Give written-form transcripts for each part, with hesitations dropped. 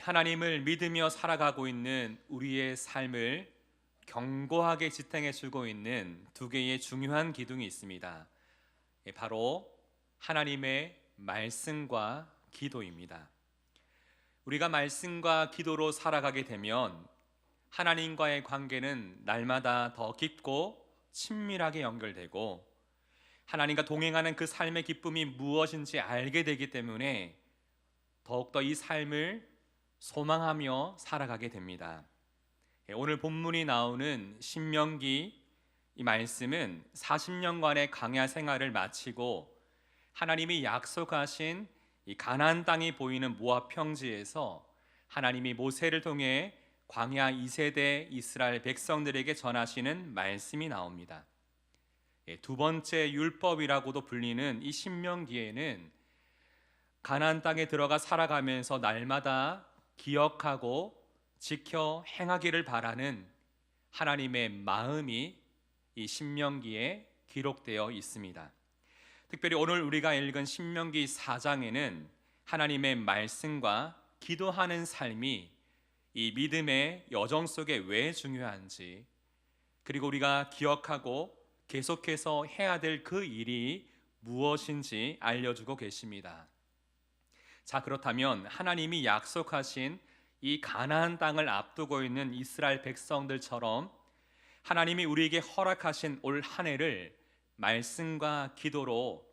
하나님을 믿으며 살아가고 있는 우리의 삶을 견고하게 지탱해 주고 있는 두 개의 중요한 기둥이 있습니다. 바로 하나님의 말씀과 기도입니다. 우리가 말씀과 기도로 살아가게 되면 하나님과의 관계는 날마다 더 깊고 친밀하게 연결되고, 하나님과 동행하는 그 삶의 기쁨이 무엇인지 알게 되기 때문에 더욱더 이 삶을 소망하며 살아가게 됩니다. 오늘 본문이 나오는 신명기, 이 말씀은 40년간의 광야 생활을 마치고 하나님이 약속하신 이 가나안 땅이 보이는 모압 평지에서 하나님이 모세를 통해 광야 2세대 이스라엘 백성들에게 전하시는 말씀이 나옵니다. 두 번째 율법이라고도 불리는 이 신명기에는 가나안 땅에 들어가 살아가면서 날마다 기억하고 지켜 행하기를 바라는 하나님의 마음이 이 신명기에 기록되어 있습니다. 특별히 오늘 우리가 읽은 신명기 4장에는 하나님의 말씀과 기도하는 삶이 이 믿음의 여정 속에 왜 중요한지, 그리고 우리가 기억하고 계속해서 해야 될 그 일이 무엇인지 알려주고 계십니다. 자, 그렇다면 하나님이 약속하신 이 가나안 땅을 앞두고 있는 이스라엘 백성들처럼 하나님이 우리에게 허락하신 올 한 해를 말씀과 기도로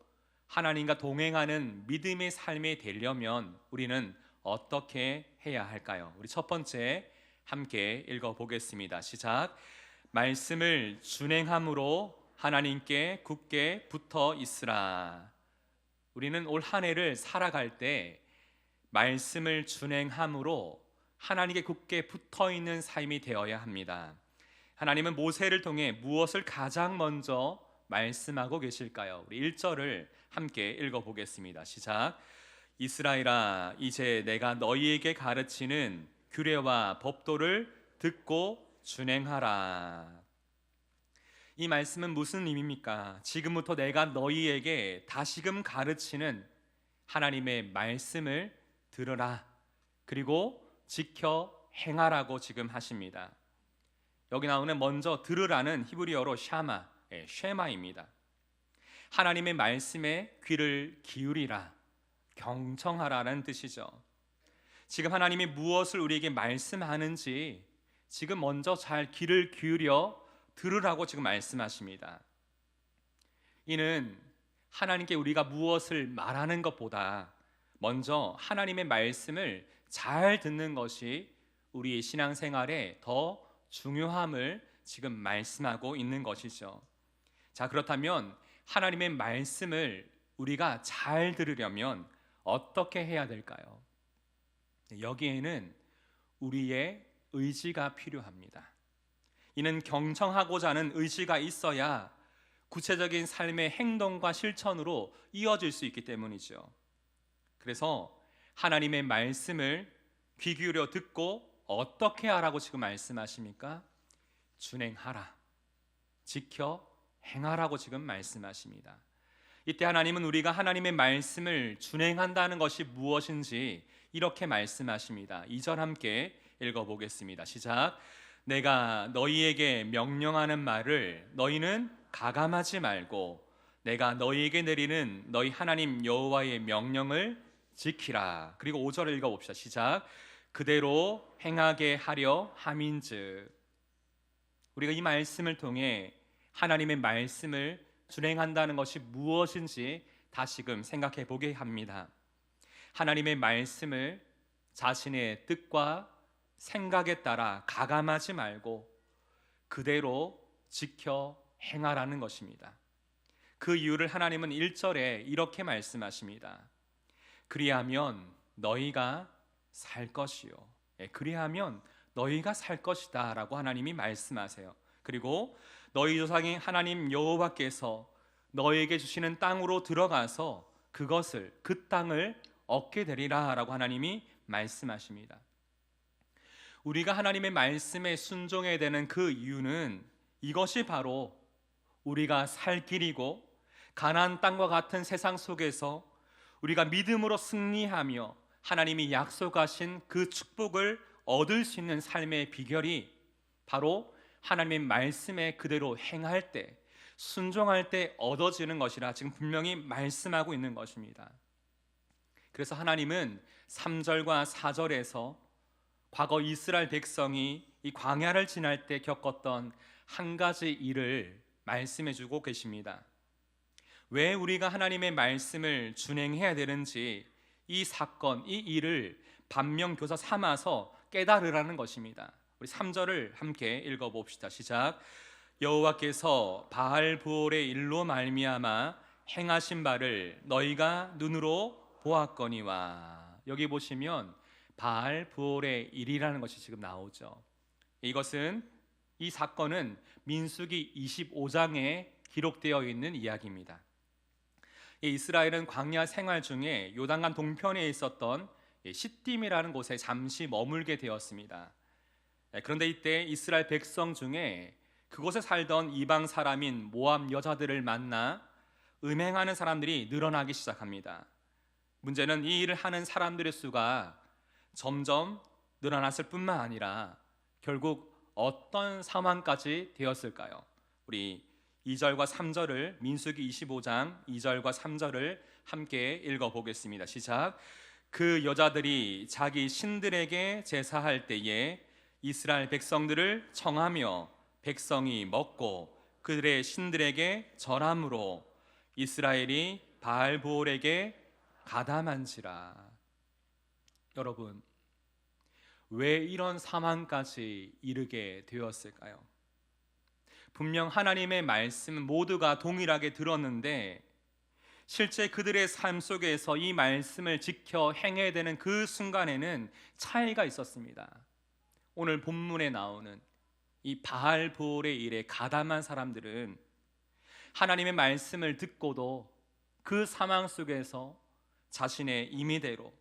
하나님과 동행하는 믿음의 삶이 되려면 우리는 어떻게 해야 할까요? 우리 첫 번째 함께 읽어보겠습니다. 시작. 말씀을 준행함으로 하나님께 굳게 붙어 있으라. 우리는 올 한 해를 살아갈 때 말씀을 준행함으로 하나님께 굳게 붙어 있는 삶이 되어야 합니다. 하나님은 모세를 통해 무엇을 가장 먼저 말씀하고 계실까요? 우리 1절을 함께 읽어보겠습니다. 시작. 이스라엘아, 이제 내가 너희에게 가르치는 규례와 법도를 듣고 준행하라. 이 말씀은 무슨 의미입니까? 지금부터 내가 너희에게 다시금 가르치는 하나님의 말씀을 들으라, 그리고 지켜 행하라고 지금 하십니다. 여기 나오는 먼저 들으라는 히브리어로 샤마, 쉐마입니다. 하나님의 말씀에 귀를 기울이라, 경청하라는 뜻이죠. 지금 하나님이 무엇을 우리에게 말씀하는지 지금 먼저 잘 귀를 기울여 들으라고 지금 말씀하십니다. 이는 하나님께 우리가 무엇을 말하는 것보다 먼저 하나님의 말씀을 잘 듣는 것이 우리의 신앙생활에 더 중요함을 지금 말씀하고 있는 것이죠. 자, 그렇다면 하나님의 말씀을 우리가 잘 들으려면 어떻게 해야 될까요? 여기에는 우리의 의지가 필요합니다. 이는 경청하고자 하는 의지가 있어야 구체적인 삶의 행동과 실천으로 이어질 수 있기 때문이죠. 그래서 하나님의 말씀을 귀 기울여 듣고 어떻게 하라고 지금 말씀하십니까? 준행하라, 지켜 행하라고 지금 말씀하십니다. 이때 하나님은 우리가 하나님의 말씀을 준행한다는 것이 무엇인지 이렇게 말씀하십니다. 2절 함께 읽어보겠습니다. 시작. 내가 너희에게 명령하는 말을 너희는 가감하지 말고 내가 너희에게 내리는 너희 하나님 여호와의 명령을 지키라. 그리고 5절을 읽어봅시다. 시작. 그대로 행하게 하려 함인즉. 우리가 이 말씀을 통해 하나님의 말씀을 준행한다는 것이 무엇인지 다시금 생각해 보게 합니다. 하나님의 말씀을 자신의 뜻과 생각에 따라 가감하지 말고 그대로 지켜 행하라는 것입니다. 그 이유를 하나님은 1절에 이렇게 말씀하십니다. 그리하면 너희가 살 것이요. 그리하면 너희가 살 것이다 라고 하나님이 말씀하세요. 그리고 너희 조상인 하나님 여호와께서 너희에게 주시는 땅으로 들어가서 그 땅을 얻게 되리라 라고 하나님이 말씀하십니다. 우리가 하나님의 말씀에 순종해야 되는 그 이유는 이것이 바로 우리가 살 길이고 가나안 땅과 같은 세상 속에서 우리가 믿음으로 승리하며 하나님이 약속하신 그 축복을 얻을 수 있는 삶의 비결이 바로 하나님의 말씀에 그대로 행할 때, 순종할 때 얻어지는 것이라 지금 분명히 말씀하고 있는 것입니다. 그래서 하나님은 3절과 4절에서 과거 이스라엘 백성이 이 광야를 지날 때 겪었던 한 가지 일을 말씀해 주고 계십니다. 왜 우리가 하나님의 말씀을 준행해야 되는지 이 사건, 이 일을 반면교사 삼아서 깨달으라는 것입니다. 우리 3절을 함께 읽어봅시다. 시작. 여호와께서 바알브올의 일로 말미암아 행하신 바를 너희가 눈으로 보았거니와. 여기 보시면 바알브올의 일이라는 것이 지금 나오죠. 이 사건은 민수기 25장에 기록되어 있는 이야기입니다. 이스라엘은 광야 생활 중에 요단강 동편에 있었던 시딤이라는 곳에 잠시 머물게 되었습니다. 그런데 이때 이스라엘 백성 중에 그곳에 살던 이방 사람인 모압 여자들을 만나 음행하는 사람들이 늘어나기 시작합니다. 문제는 이 일을 하는 사람들의 수가 점점 늘어났을 뿐만 아니라 결국 어떤 상황까지 되었을까요? 우리 2절과 3절을 민수기 25장 2절과 3절을 함께 읽어보겠습니다. 시작. 그 여자들이 자기 신들에게 제사할 때에 이스라엘 백성들을 청하며 백성이 먹고 그들의 신들에게 절함으로 이스라엘이 바알브올에게 가담한지라. 여러분, 왜 이런 상황까지 이르게 되었을까요? 분명 하나님의 말씀 모두가 동일하게 들었는데 실제 그들의 삶 속에서 이 말씀을 지켜 행해야 되는 그 순간에는 차이가 있었습니다. 오늘 본문에 나오는 이 바알브올의 일에 가담한 사람들은 하나님의 말씀을 듣고도 그 상황 속에서 자신의 임의대로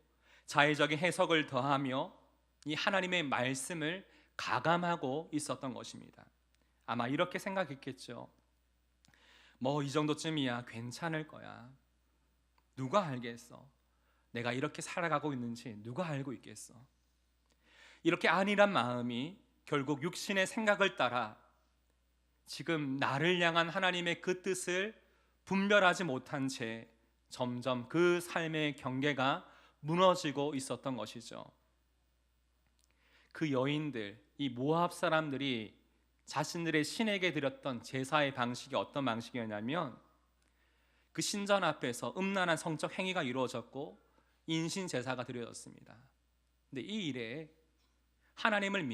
자의적인 해석을 더하며 이 하나님의 말씀을 가감하고 있었던 것입니다. 아마 이렇게 생각했겠죠. 뭐 이 정도쯤이야 괜찮을 거야. 누가 알겠어? 내가 이렇게 살아가고 있는지 누가 알고 있겠어? 이렇게 안일한 마음이 결국 육신의 생각을 따라 지금 나를 향한 하나님의 그 뜻을 분별하지 못한 채 점점 그 삶의 경계가 무너지고 있었던 것이죠. 그 여인들, 이 모압 사람들이 자신들의 신에게 드렸던 제사의 방식이 어떤 방식이었냐면 그 신전 앞에서 음란한 성적 행위가 이루어졌고 인신 제사가 드려졌습니다. 근데 이 일에 하나님을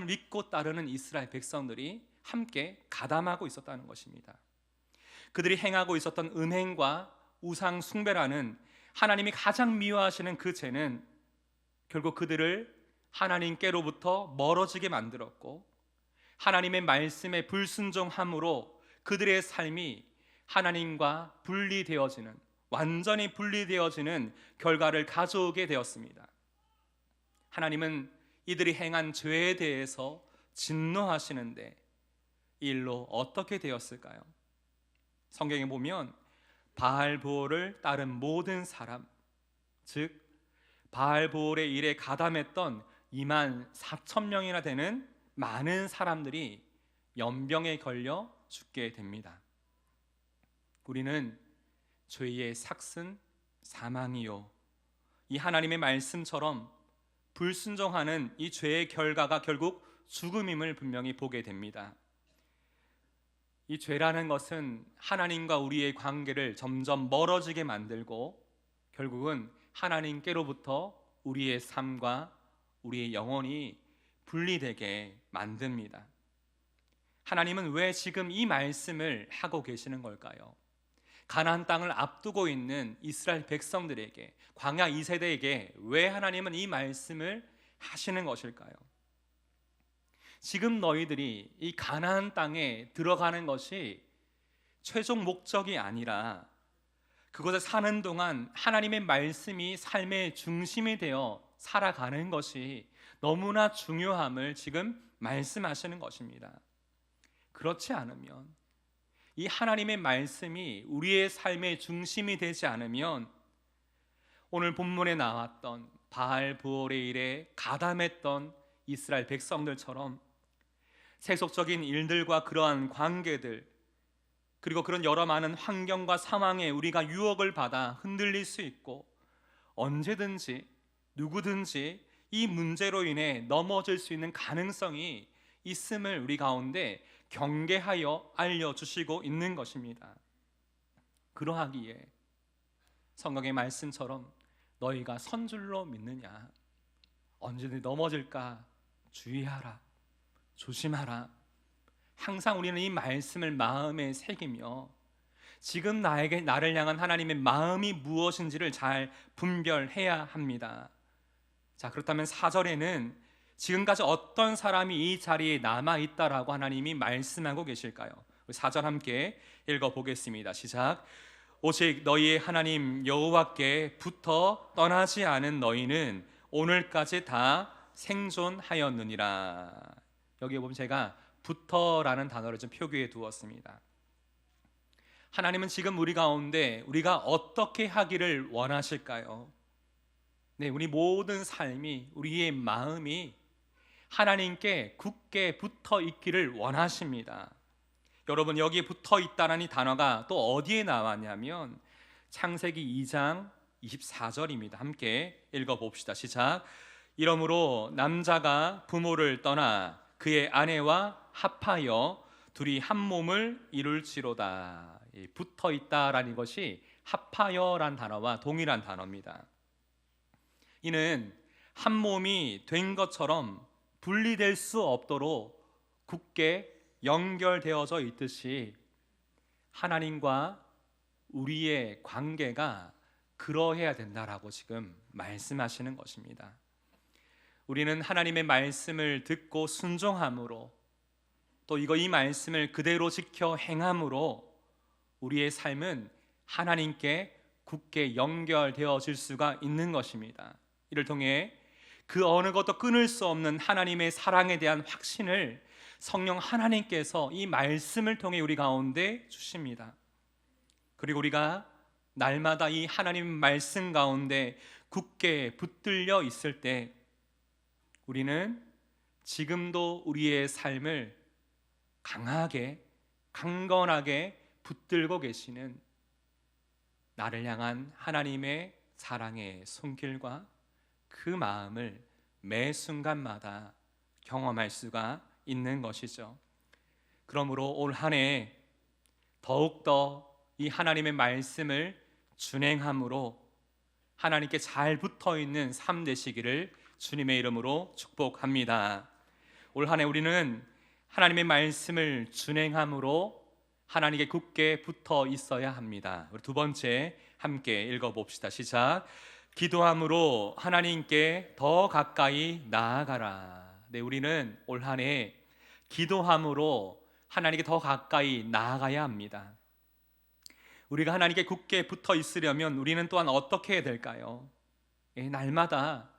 믿고 따르는 이스라엘 백성들이 함께 가담하고 있었다는 것입니다. 그들이 행하고 있었던 음행과 우상 숭배라는 하나님이 가장 미워하시는 그 죄는 결국 그들을 하나님께로부터 멀어지게 만들었고 하나님의 말씀에 불순종함으로 그들의 삶이 하나님과 분리되어지는, 완전히 분리되어지는 결과를 가져오게 되었습니다. 하나님은 이들이 행한 죄에 대해서 진노하시는데 이 일로 어떻게 되었을까요? 성경에 보면 바알브올을 따른 모든 사람, 즉 바알브올의 일에 가담했던 2만 4천 명이나 되는 많은 사람들이 연병에 걸려 죽게 됩니다. 우리는 죄의 삭슨 사망이요, 이 하나님의 말씀처럼 불순종하는 이 죄의 결과가 결국 죽음임을 분명히 보게 됩니다. 이 죄라는 것은 하나님과 우리의 관계를 점점 멀어지게 만들고 결국은 하나님께로부터 우리의 삶과 우리의 영혼이 분리되게 만듭니다. 하나님은 왜 지금 이 말씀을 하고 계시는 걸까요? 가나안 땅을 앞두고 있는 이스라엘 백성들에게, 광야 2세대에게 왜 하나님은 이 말씀을 하시는 것일까요? 지금 너희들이 이 가나안 땅에 들어가는 것이 최종 목적이 아니라 그곳에 사는 동안 하나님의 말씀이 삶의 중심이 되어 살아가는 것이 너무나 중요함을 지금 말씀하시는 것입니다. 그렇지 않으면, 이 하나님의 말씀이 우리의 삶의 중심이 되지 않으면 오늘 본문에 나왔던 바알 브올의 일에 가담했던 이스라엘 백성들처럼 세속적인 일들과 그러한 관계들, 그리고 그런 여러 많은 환경과 상황에 우리가 유혹을 받아 흔들릴 수 있고, 언제든지 누구든지 이 문제로 인해 넘어질 수 있는 가능성이 있음을 우리 가운데 경계하여 알려주시고 있는 것입니다. 그러하기에 성경의 말씀처럼 너희가 선 줄로 믿느냐, 언제든지 넘어질까 주의하라, 조심하라. 항상 우리는 이 말씀을 마음에 새기며 지금 나를 향한 하나님의 마음이 무엇인지를 잘 분별해야 합니다. 자, 그렇다면 4절에는 지금까지 어떤 사람이 이 자리에 남아있다라고 하나님이 말씀하고 계실까요? 4절 함께 읽어보겠습니다. 시작. 오직 너희의 하나님 여호와께 붙어 떠나지 않은 너희는 오늘까지 다 생존하였느니라. 여기에 보면 제가 붙어라는 단어를 좀 표기해 두었습니다. 하나님은 지금 우리 가운데 우리가 어떻게 하기를 원하실까요? 네, 우리 모든 삶이, 우리의 마음이 하나님께 굳게 붙어 있기를 원하십니다. 여러분, 여기에 붙어 있다는 이 단어가 또 어디에 나왔냐면 창세기 2장 24절입니다. 함께 읽어봅시다. 시작. 이러므로 남자가 부모를 떠나 그의 아내와 합하여 둘이 한 몸을 이룰지로다. 붙어 있다라는 것이 합하여란 단어와 동일한 단어입니다. 이는 한 몸이 된 것처럼 분리될 수 없도록 굳게 연결되어져 있듯이 하나님과 우리의 관계가 그러해야 된다라고 지금 말씀하시는 것입니다. 우리는 하나님의 말씀을 듣고 순종함으로, 또 이 말씀을 그대로 지켜 행함으로 우리의 삶은 하나님께 굳게 연결되어질 수가 있는 것입니다. 이를 통해 그 어느 것도 끊을 수 없는 하나님의 사랑에 대한 확신을 성령 하나님께서 이 말씀을 통해 우리 가운데 주십니다. 그리고 우리가 날마다 이 하나님 말씀 가운데 굳게 붙들려 있을 때 우리는 지금도 우리의 삶을 강하게, 강건하게 붙들고 계시는 나를 향한 하나님의 사랑의 손길과 그 마음을 매 순간마다 경험할 수가 있는 것이죠. 그러므로 올 한 해 더욱더 이 하나님의 말씀을 준행함으로 하나님께 잘 붙어있는 삶 되시기를 주님의 이름으로 축복합니다. 올 한 해 우리는 하나님의 말씀을 준행함으로 하나님께 굳게 붙어 있어야 합니다. 우리 두 번째 함께 읽어봅시다. 시작. 기도함으로 하나님께 더 가까이 나아가라. 네, 우리는 올 한 해 기도함으로 하나님께 더 가까이 나아가야 합니다. 우리가 하나님께 굳게 붙어 있으려면 우리는 또한 어떻게 해야 될까요? 날마다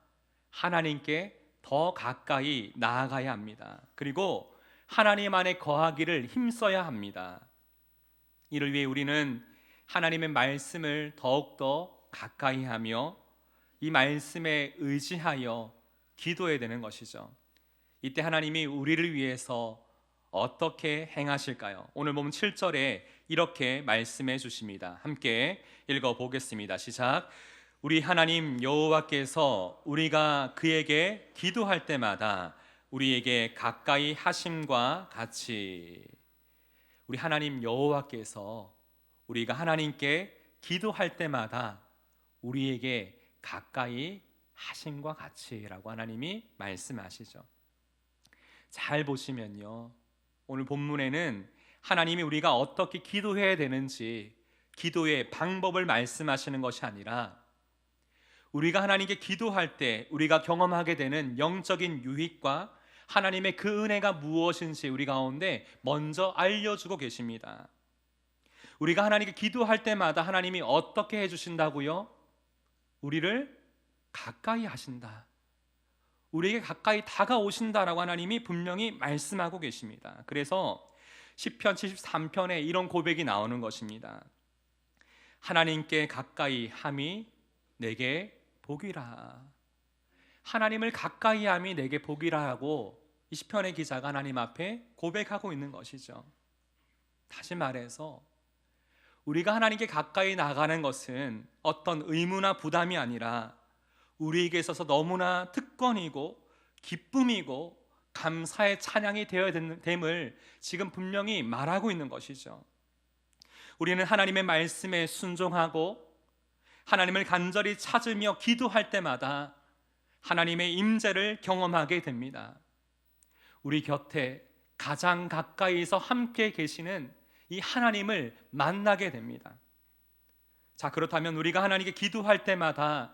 하나님께 더 가까이 나아가야 합니다. 그리고 하나님 안에 거하기를 힘써야 합니다. 이를 위해 우리는 하나님의 말씀을 더욱더 가까이 하며 이 말씀에 의지하여 기도해야 되는 것이죠. 이때 하나님이 우리를 위해서 어떻게 행하실까요? 오늘 보면 7절에 이렇게 말씀해 주십니다. 함께 읽어보겠습니다. 시작. 우리 하나님 여호와께서 우리가 그에게 기도할 때마다 우리에게 가까이 하심과 같이, 우리 하나님 여호와께서 우리가 하나님께 기도할 때마다 우리에게 가까이 하심과 같이라고 하나님이 말씀하시죠. 잘 보시면요, 오늘 본문에는 하나님이 우리가 어떻게 기도해야 되는지 기도의 방법을 말씀하시는 것이 아니라 우리가 하나님께 기도할 때 우리가 경험하게 되는 영적인 유익과 하나님의 그 은혜가 무엇인지 우리 가운데 먼저 알려주고 계십니다. 우리가 하나님께 기도할 때마다 하나님이 어떻게 해주신다고요? 우리를 가까이 하신다, 우리에게 가까이 다가오신다라고 하나님이 분명히 말씀하고 계십니다. 그래서 시편 73편에 이런 고백이 나오는 것입니다. 하나님께 가까이 함이 내게 복이라. 하나님을 가까이 함이 내게 복이라 하고 이 시편의 기자가 하나님 앞에 고백하고 있는 것이죠. 다시 말해서 우리가 하나님께 가까이 나가는 것은 어떤 의무나 부담이 아니라 우리에게 있어서 너무나 특권이고 기쁨이고 감사의 찬양이 되어야 됨을 지금 분명히 말하고 있는 것이죠. 우리는 하나님의 말씀에 순종하고 하나님을 간절히 찾으며 기도할 때마다 하나님의 임재를 경험하게 됩니다. 우리 곁에 가장 가까이서 함께 계시는 이 하나님을 만나게 됩니다. 자, 그렇다면 우리가 하나님께 기도할 때마다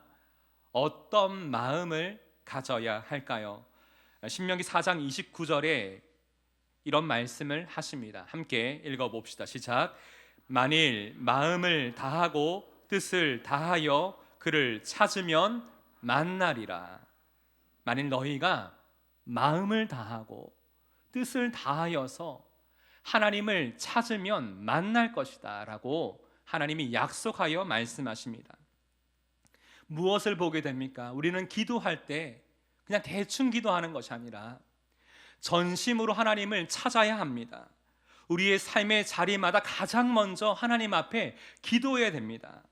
어떤 마음을 가져야 할까요? 신명기 4장 29절에 이런 말씀을 하십니다. 함께 읽어봅시다. 시작. 만일 마음을 다하고 뜻을 다하여 그를 찾으면 만나리라. 만일 너희가 마음을 다하고 뜻을 다하여서 하나님을 찾으면 만날 것이다 라고 하나님이 약속하여 말씀하십니다. 무엇을 보게 됩니까? 우리는 기도할 때 그냥 대충 기도하는 것이 아니라 전심으로 하나님을 찾아야 합니다. 우리의 삶의 자리마다 가장 먼저 하나님 앞에 기도해야 됩니다.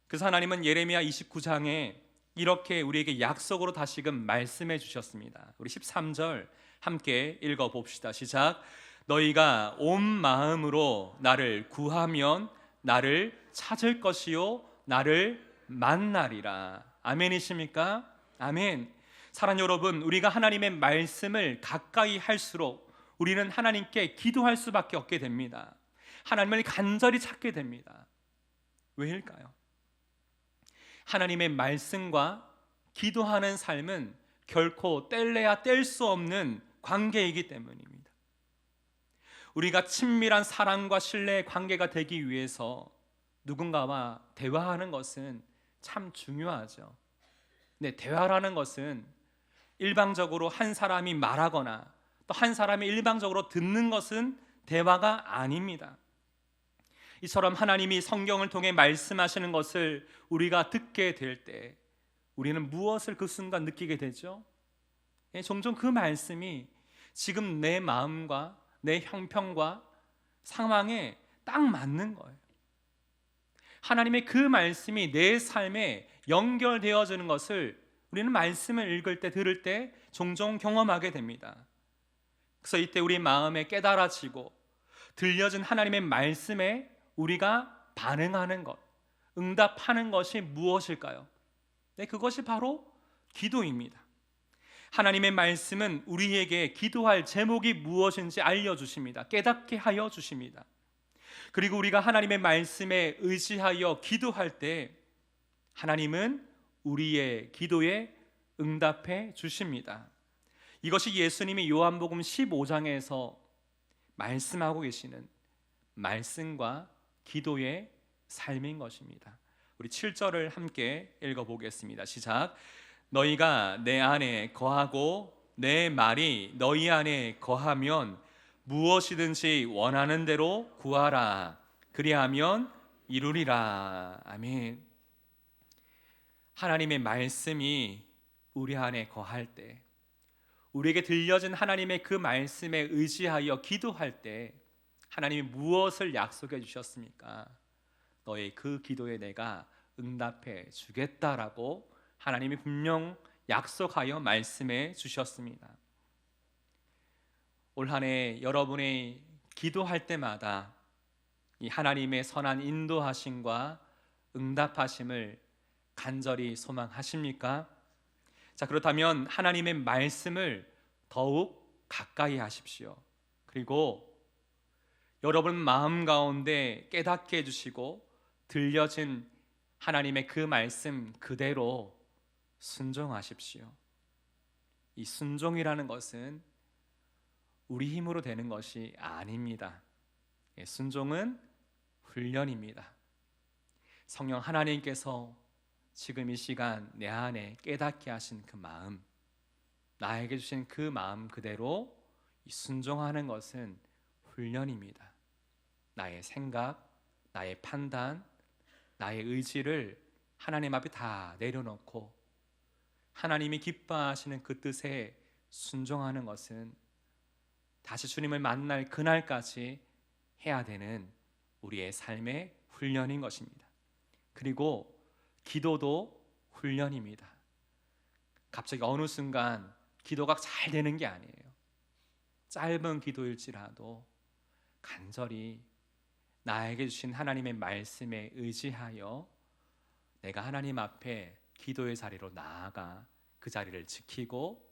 그래서 하나님은 예레미야 29장에 이렇게 우리에게 약속으로 다시금 말씀해 주셨습니다. 우리 13절 함께 읽어봅시다. 시작. 너희가 온 마음으로 나를 구하면 나를 찾을 것이요 나를 만나리라. 아멘이십니까? 아멘. 사랑하는 여러분, 우리가 하나님의 말씀을 가까이 할수록 우리는 하나님께 기도할 수밖에 없게 됩니다. 하나님을 간절히 찾게 됩니다. 왜일까요? 하나님의 말씀과 기도하는 삶은 결코 뗄래야 뗄 수 없는 관계이기 때문입니다. 우리가 친밀한 사랑과 신뢰의 관계가 되기 위해서 누군가와 대화하는 것은 참 중요하죠. 근데 대화라는 것은 일방적으로 한 사람이 말하거나 또 한 사람이 일방적으로 듣는 것은 대화가 아닙니다. 이처럼 하나님이 성경을 통해 말씀하시는 것을 우리가 듣게 될 때 우리는 무엇을 그 순간 느끼게 되죠? 종종 그 말씀이 지금 내 마음과 내 형편과 상황에 딱 맞는 거예요. 하나님의 그 말씀이 내 삶에 연결되어지는 것을 우리는 말씀을 읽을 때 들을 때 종종 경험하게 됩니다. 그래서 이때 우리 마음에 깨달아지고 들려진 하나님의 말씀에 우리가 반응하는 것, 응답하는 것이 무엇일까요? 네, 그것이 바로 기도입니다. 하나님의 말씀은 우리에게 기도할 제목이 무엇인지 알려주십니다. 깨닫게 하여 주십니다. 그리고 우리가 하나님의 말씀에 의지하여 기도할 때 하나님은 우리의 기도에 응답해 주십니다. 이것이 예수님이 요한복음 15장에서 말씀하고 계시는 말씀과 기도의 삶인 것입니다. 우리 7절을 함께 읽어보겠습니다. 시작. 너희가 내 안에 거하고 내 말이 너희 안에 거하면 무엇이든지 원하는 대로 구하라. 그리하면 이루리라. 아멘. 하나님의 말씀이 우리 안에 거할 때, 우리에게 들려진 하나님의 그 말씀에 의지하여 기도할 때 하나님이 무엇을 약속해 주셨습니까? 너의 그 기도에 내가 응답해 주겠다라고 하나님이 분명 약속하여 말씀해 주셨습니다. 올 한 해 여러분의 기도할 때마다 이 하나님의 선한 인도하심과 응답하심을 간절히 소망하십니까? 자, 그렇다면 하나님의 말씀을 더욱 가까이 하십시오. 그리고 여러분 마음 가운데 깨닫게 해주시고 들려진 하나님의 그 말씀 그대로 순종하십시오. 이 순종이라는 것은 우리 힘으로 되는 것이 아닙니다. 순종은 훈련입니다. 성령 하나님께서 지금 이 시간 내 안에 깨닫게 하신 그 마음, 나에게 주신 그 마음 그대로 순종하는 것은 훈련입니다. 나의 생각, 나의 판단, 나의 의지를 하나님 앞에 다 내려놓고 하나님이 기뻐하시는 그 뜻에 순종하는 것은 다시 주님을 만날 그날까지 해야 되는 우리의 삶의 훈련인 것입니다. 그리고 기도도 훈련입니다. 갑자기 어느 순간 기도가 잘 되는 게 아니에요. 짧은 기도일지라도 간절히 나에게 주신 하나님의 말씀에 의지하여 내가 하나님 앞에 기도의 자리로 나아가 그 자리를 지키고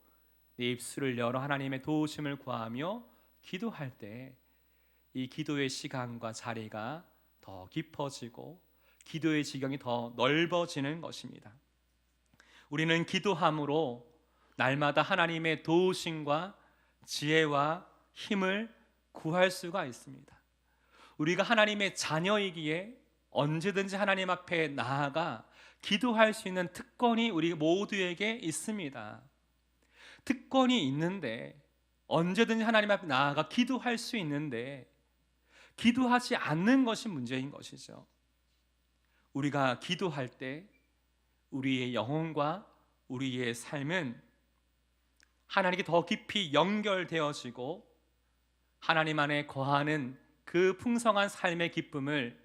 내 입술을 열어 하나님의 도우심을 구하며 기도할 때 이 기도의 시간과 자리가 더 깊어지고 기도의 지경이 더 넓어지는 것입니다. 우리는 기도함으로 날마다 하나님의 도우심과 지혜와 힘을 구할 수가 있습니다. 우리가 하나님의 자녀이기에 언제든지 하나님 앞에 나아가 기도할 수 있는 특권이 우리 모두에게 있습니다. 특권이 있는데 언제든지 하나님 앞에 나아가 기도할 수 있는데 기도하지 않는 것이 문제인 것이죠. 우리가 기도할 때 우리의 영혼과 우리의 삶은 하나님께 더 깊이 연결되어지고 하나님 안에 거하는 그 풍성한 삶의 기쁨을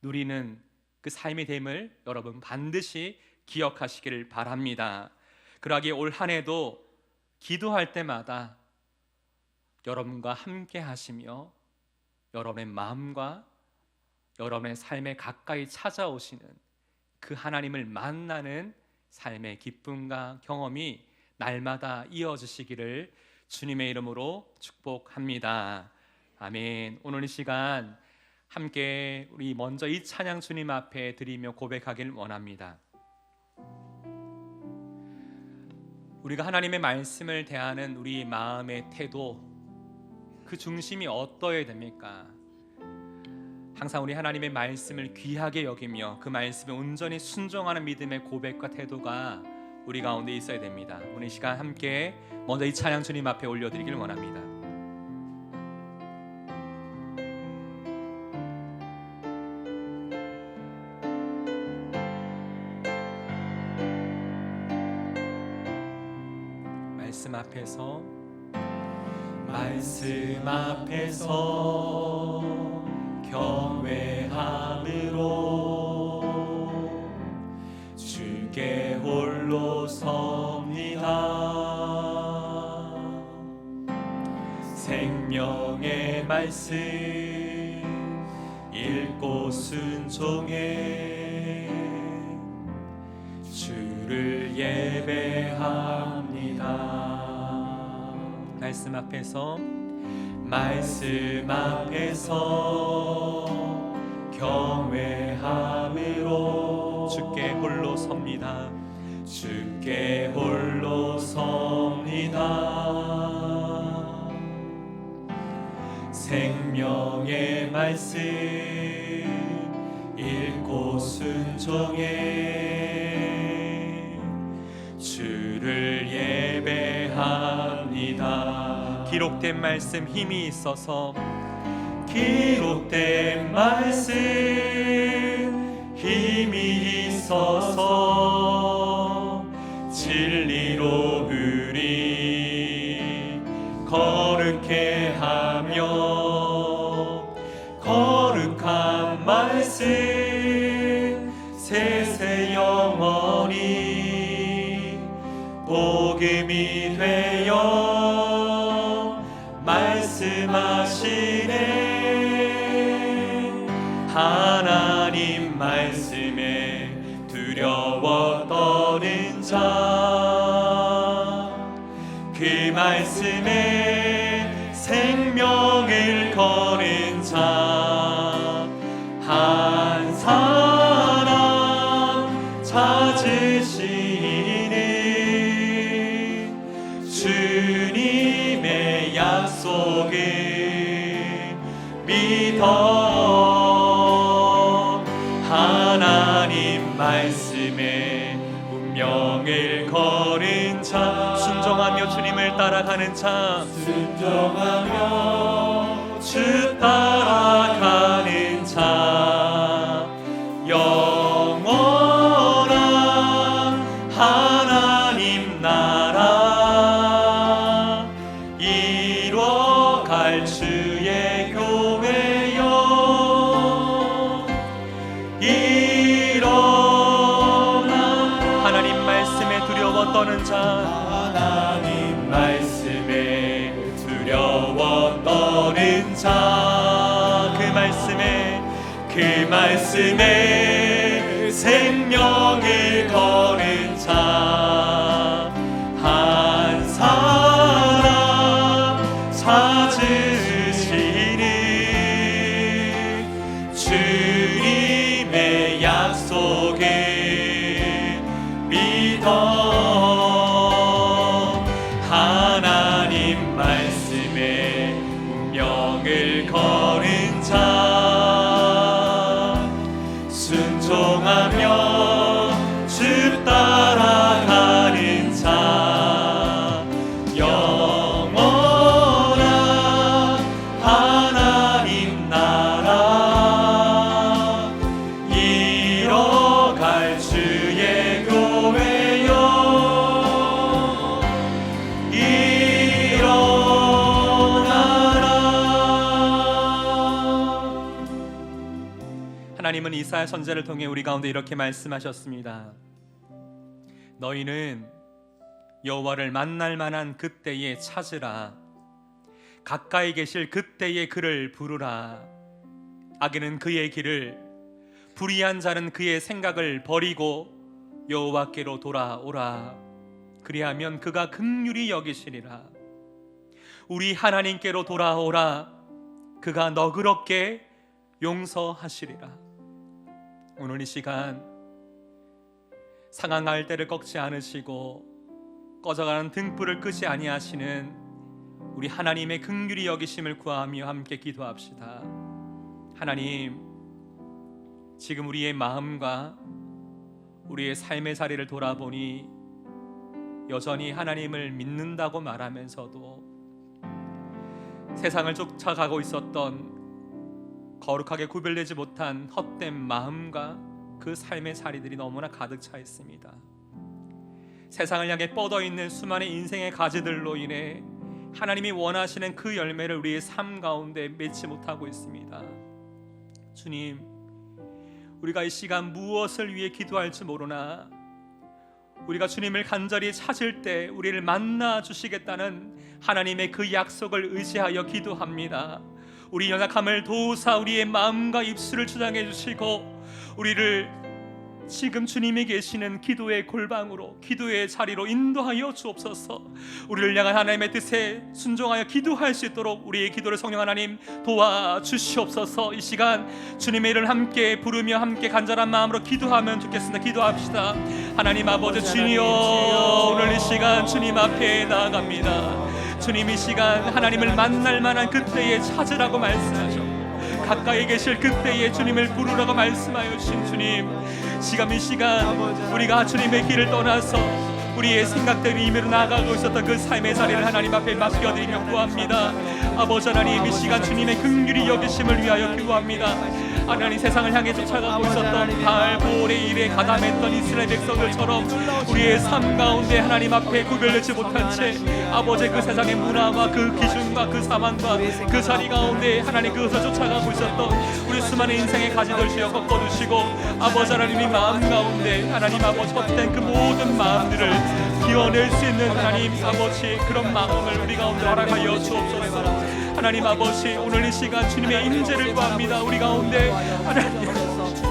누리는 그 삶이 됨을 여러분 반드시 기억하시기를 바랍니다. 그러기에 올 한 해도 기도할 때마다 여러분과 함께 하시며 여러분의 마음과 여러분의 삶에 가까이 찾아오시는 그 하나님을 만나는 삶의 기쁨과 경험이 날마다 이어지시기를 주님의 이름으로 축복합니다. 아멘. 오늘 이 시간 함께 우리 먼저 이 찬양 주님 앞에 드리며 고백하길 원합니다. 우리가 하나님의 말씀을 대하는 우리 마음의 태도, 그 중심이 어떠해야 됩니까? 항상 우리 하나님의 말씀을 귀하게 여기며 그 말씀에 온전히 순종하는 믿음의 고백과 태도가 우리 가운데 있어야 됩니다. 오늘 이 시간 함께 먼저 이 찬양 주님 앞에 올려드리길 원합니다. 말씀 앞에서 경외함으로 주께 홀로 섭니다. 생명의 말씀 읽고 순종해 주를 예배합니다. 말씀 앞에서 경외함으로 주께 홀로 섭니다. 주께 홀로 섭니다. 생명의 말씀 읽고 순종해 주를 예배합니다. 기록된 말씀 힘이 있어서 기록된 말씀 힘이 있어서 진리로 우리 거룩해 하며 거룩한 말씀 세세 영원히 복음이 되어 말씀하시네. 하나님 말씀에 두려워 떠는 자, 그 말씀에 생명을 거는 자, 한 사람 찾으시는 주님의 약속을 믿어 하나님 말씀에 운명을 거는 자, 순종하며 주님을 따라가는 자, 순종하며 주 따라가는 자, 영원 두려워 떠는 자 하나님 말씀에 두려워 떠는 자 그 말씀에 생명을 거는 자 한 사람 찾으시니 주님의 약속을 믿어 하나님 말씀에 운명을 거는 자 순종하며 주 따라가는 자 영원한 하나님 나라 이뤄갈 주의 교회여 일어나라. 하나님은 이사야 선지자를 통해 우리 가운데 이렇게 말씀하셨습니다. 너희는 여호와를 만날 만한 그때에 찾으라. 가까이 계실 그때에 그를 부르라. 악인은 그의 길을, 불의한 자는 그의 생각을 버리고 여호와께로 돌아오라. 그리하면 그가 긍휼히 여기시리라. 우리 하나님께로 돌아오라. 그가 너그럽게 용서하시리라. 오늘 이 시간 상한 갈대를 꺾지 않으시고 꺼져가는 등불을 끄지 아니하시는 우리 하나님의 긍휼히 여기심을 구하며 함께 기도합시다. 하나님, 지금 우리의 마음과 우리의 삶의 자리를 돌아보니 여전히 하나님을 믿는다고 말하면서도 세상을 쫓아가고 있었던 거룩하게 구별되지 못한 헛된 마음과 그 삶의 자리들이 너무나 가득 차 있습니다. 세상을 향해 뻗어있는 수많은 인생의 가지들로 인해 하나님이 원하시는 그 열매를 우리의 삶 가운데 맺지 못하고 있습니다. 주님, 우리가 이 시간 무엇을 위해 기도할지 모르나 우리가 주님을 간절히 찾을 때 우리를 만나 주시겠다는 하나님의 그 약속을 의지하여 기도합니다. 우리 연약함을 도우사 우리의 마음과 입술을 주장해 주시고 우리를 지금 주님이 계시는 기도의 골방으로, 기도의 자리로 인도하여 주옵소서. 우리를 향한 하나님의 뜻에 순종하여 기도할 수 있도록 우리의 기도를 성령 하나님 도와주시옵소서. 이 시간 주님의 이름을 함께 부르며 함께 간절한 마음으로 기도하면 좋겠습니다. 기도합시다. 하나님 아버지 주여, 오늘 이 시간 주님 앞에 나아갑니다. 주님, 이 시간 하나님을 만날 만한 그때에 찾으라고 말씀하셨고 가까이 계실 그때에 주님을 부르라고 말씀하여 주신 주님, 지금 이 시간 우리가 주님의 길을 떠나서 우리의 생각대로 임의로 나아가고 있었던 그 삶의 자리를 하나님 앞에 맡겨드리며 구합니다. 아버지 하나님, 이 시간 주님의 긍휼히 여기심을 위하여 기도합니다. 하나님, 세상을 향해 쫓아가고 있었던 바알 보올의 일에 가담했던 이스라엘 백성들처럼 우리의 삶 가운데 하나님 앞에 구별되지 못한 채 아버지 그 세상의 문화와 그 기준과 그 사망과 그 자리 가운데 하나님 그것을 쫓아가고 있었던 우리 수많은 인생의 가지들 주여 꺾어주시고 아버지 하나님이 마음 가운데 하나님 아버지 헛된 그 모든 마음들을 기워낼 수 있는 하나님 아버지 그런 마음을 우리 가운데 허락하여 주옵소서. 하나님 아버지, 오늘 이 시간 주님의 임재를 구합니다. 우리 가운데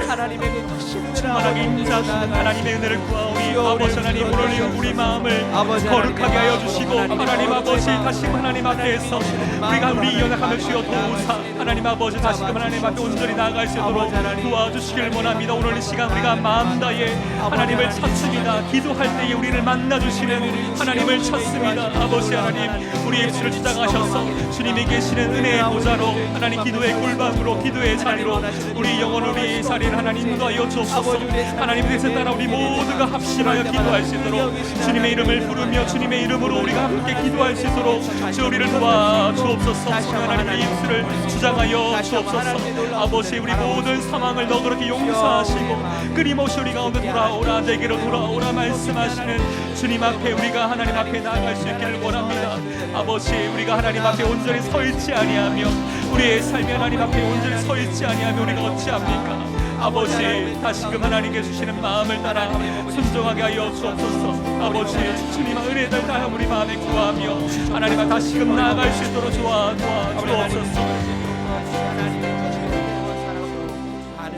하나님의 그 충만하게 임재하시는 하나님의 은혜를 구하오니 아버지 하나님, 오늘 우리 마음을 거룩하게 하여 주시고 하나님 아버지 다시금 하나님 앞에서 우리가 우리 연약함을 주여 도우사 하나님 아버지 다시금 하나님 앞에 온전히 나아갈 수 있도록 도와주시길 원합니다. 오늘 이 시간 우리가 마음 다해 하나님을 찾습니다. 기도할 때에 우리를 만나주시는 하나님을 찾습니다. 아버지 하나님, 우리의 입술을 주장하셔서 주님이 계시는 은혜의 보좌로 하나님 기도의 골방으로 기도의 자리로 우리 영혼 우리의 자리를 하나님 인도하여 주옵소서. 하나님 뜻에 따라 우리 모두가 합심하여 기도할 수 있도록 주님의 이름을 부르며 주님의 이름으로 우리가 함께 기도할 수 있도록 주 우리를 도와주옵소서. 하나님의 입술을 주장하여 주옵소서. 아버지, 우리 모든 상황을 너그럽게 용서하시고 끊임없이 우리 가운데 돌아오라, 내게로 돌아오라 말씀하시는 주님 앞에 우리가 하나님 앞에 나아갈 수 있기를 원합니다. 아버지, 우리가 하나님 앞에 온전히 서 있지 아니하며 우리의 삶이 하나님 앞에 온전히 서 있지 아니하며 우리가 어찌합니까? 아버지 다시금 하나님께 주시는 마음을 따라 순종하게 하여 주옵소서. 아버지 주님의 은혜를 다하 우리 마음에 구하며 하나님과 다시금 나아갈 수 있도록 도와주옵소서.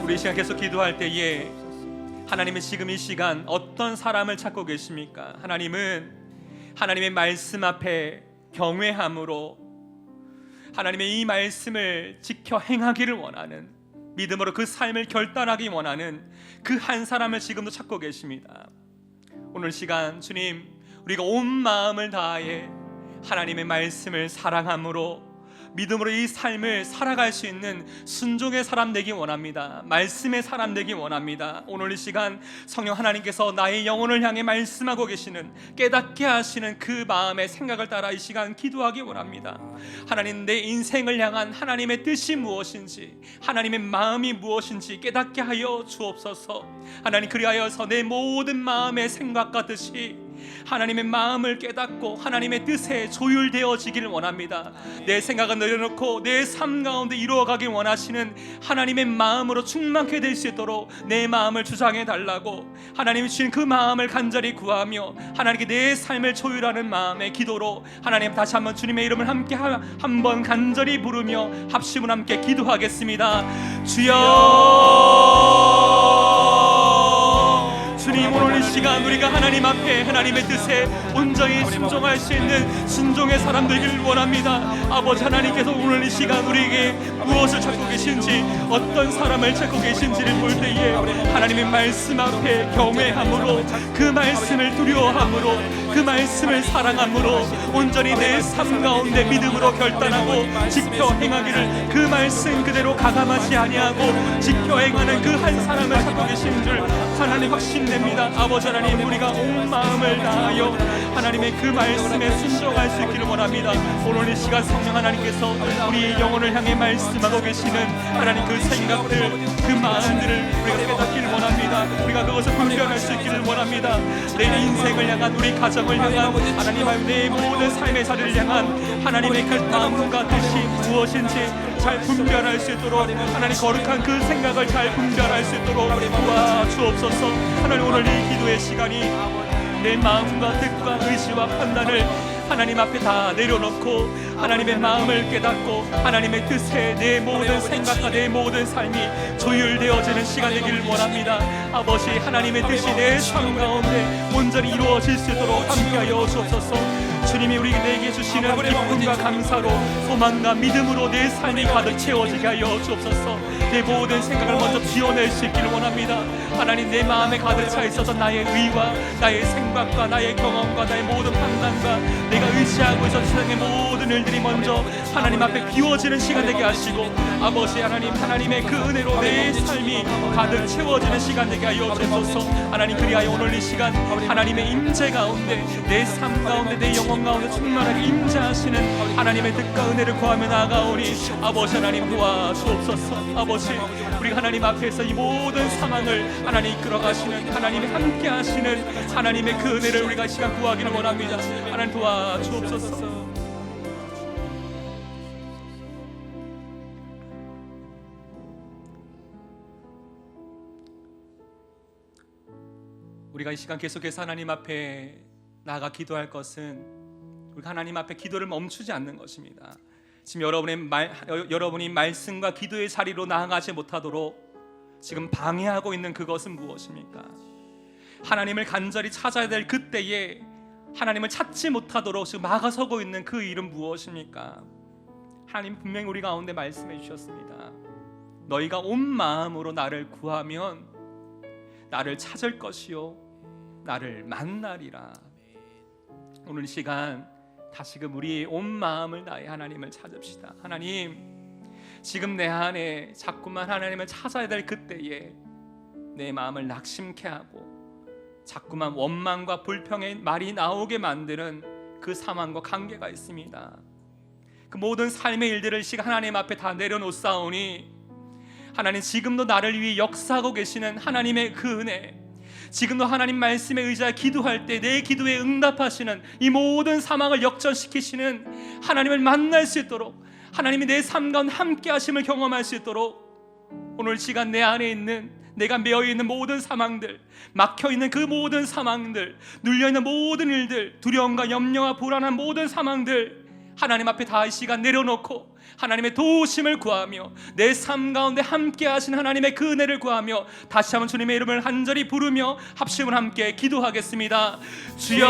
우리 시간 계속 기도할 때에 하나님은 지금 이 시간 어떤 사람을 찾고 계십니까? 하나님은 하나님의 말씀 앞에 경외함으로 하나님의 이 말씀을 지켜 행하기를 원하는, 믿음으로 그 삶을 결단하기 원하는 그 한 사람을 지금도 찾고 계십니다. 오늘 시간 주님, 우리가 온 마음을 다해 하나님의 말씀을 사랑함으로 믿음으로 이 삶을 살아갈 수 있는 순종의 사람 되기 원합니다. 말씀의 사람 되기 원합니다. 오늘 이 시간 성령 하나님께서 나의 영혼을 향해 말씀하고 계시는, 깨닫게 하시는 그 마음의 생각을 따라 이 시간 기도하기 원합니다. 하나님, 내 인생을 향한 하나님의 뜻이 무엇인지, 하나님의 마음이 무엇인지 깨닫게 하여 주옵소서. 하나님, 그리하여서 내 모든 마음의 생각과 뜻이 하나님의 마음을 깨닫고 하나님의 뜻에 조율되어지기를 원합니다. 내 생각은 내려놓고 내 삶 가운데 이루어가길 원하시는 하나님의 마음으로 충만케 될 수 있도록 내 마음을 주장해 달라고 하나님이 주신 그 마음을 간절히 구하며 하나님께 내 삶을 조율하는 마음의 기도로 하나님 다시 한번 주님의 이름을 함께 한번 간절히 부르며 합심을 함께 기도하겠습니다. 주여, 주님, 오늘 이 시간 우리가 하나님 앞에 하나님의 뜻에 온전히 순종할 수 있는 순종의 사람 되기를 원합니다. 아버지 하나님께서 오늘 이 시간 우리에게 무엇을 찾고 계신지, 어떤 사람을 찾고 계신지를 볼 때에 하나님의 말씀 앞에 경외함으로, 그 말씀을 두려워함으로, 그 말씀을 사랑함으로 온전히 내 삶 가운데 믿음으로 결단하고 지켜 행하기를, 그 말씀 그대로 가감하지 아니하고 지켜 행하는 그 한 사람을 찾고 계신 줄 하나님 확신됩니다. 아버지 하나님, 우리가 온 마음을 다하여 하나님의 그 말씀에 순종할 수 있기를 원합니다. 오늘 이 시간 성령 하나님께서 우리 영혼을 향해 말씀하고 계시는 하나님 그 생각들, 그 마음들을 우리가 깨닫기를 원합니다. 우리가 그것을 분별할 수 있기를 원합니다. 내 인생을 향한, 우리 가정을 향한, 하나님 내 모든 삶의 자리를 향한 하나님의 그 마음과 뜻이 무엇인지 잘 분별할 수 있도록, 하나님 거룩한 그 생각을 잘 분별할 수 있도록 도와주옵소서. 하나님, 오늘 이 기도의 시간이 내 마음과 뜻과 의지와 판단을 하나님 앞에 다 내려놓고 하나님의 마음을 깨닫고 하나님의 뜻에 내 모든 생각과 내 모든 삶이 조율되어지는 시간 되기를 원합니다. 아버지, 하나님의 뜻이 내 삶 가운데 온전히 이루어질 수 있도록 함께하여 주옵소서. 주님이 우리에게 주시는 기쁨과 감사로, 소망과 믿음으로 내 삶이 가득 채워지게 하여 주옵소서. 내 모든 생각을 먼저 비워낼 수 있기를 원합니다. 하나님, 내 마음에 가득 차 있어서 나의 의와 나의 생각과 나의 경험과 나의 모든 판단과 내가 의지하고 있었던 세상의 모든 일들이 먼저 하나님 앞에 비워지는 시간 되게 하시고, 아버지 하나님, 하나님의 그 은혜로 내 삶이 가득 채워지는 시간 되게 하여 주옵소서. 하나님, 그리하여 오늘 이 시간 하나님의 임재 가운데, 내 삶 가운데, 내 영혼 가운데 충만하게 임재하시는 하나님의 뜻과 은혜를 구하며 나아가오니 아버지 하나님 도와주옵소서. 아버지, 우리가 하나님 앞에서 이 모든 상황을 하나님 이끌어 가시는, 하나님이 함께 하시는 하나님의 그 은혜를 우리가 이 시간 구하기를 원합니다. 하나님 도와주옵소서. 우리가 이 시간 계속해서 하나님 앞에 나아가 기도할 것은 우리가 하나님 앞에 기도를 멈추지 않는 것입니다. 지금 여러분이 말씀과 기도의 자리로 나아가지 못하도록 지금 방해하고 있는 그것은 무엇입니까? 하나님을 간절히 찾아야 될 그때에 하나님을 찾지 못하도록 지금 막아서고 있는 그 일은 무엇입니까? 하나님 분명히 우리 가운데 말씀해 주셨습니다. 너희가 온 마음으로 나를 구하면 나를 찾을 것이요 나를 만나리라. 오늘 이 시간 다시금 우리의 온 마음을 다해 하나님을 찾읍시다. 하나님, 지금 내 안에 자꾸만 하나님을 찾아야 될 그때에 내 마음을 낙심케 하고 자꾸만 원망과 불평의 말이 나오게 만드는 그 상황과 관계가 있습니다. 그 모든 삶의 일들을 시간 하나님 앞에 다 내려놓사오니 하나님, 지금도 나를 위해 역사하고 계시는 하나님의 그 은혜, 지금도 하나님 말씀에 의지하여 기도할 때 내 기도에 응답하시는 이 모든 상황을 역전시키시는 하나님을 만날 수 있도록, 하나님이 내 삶 가운데 함께 하심을 경험할 수 있도록 오늘 시간 내 안에 있는 내가 매여있는 모든 사망들, 막혀있는 그 모든 사망들, 눌려있는 모든 일들, 두려움과 염려와 불안한 모든 사망들 하나님 앞에 다 이 시간 내려놓고 하나님의 도우심을 구하며 내 삶 가운데 함께 하신 하나님의 그 은혜를 구하며 다시 한번 주님의 이름을 간절히 부르며 합심을 함께 기도하겠습니다. 주여,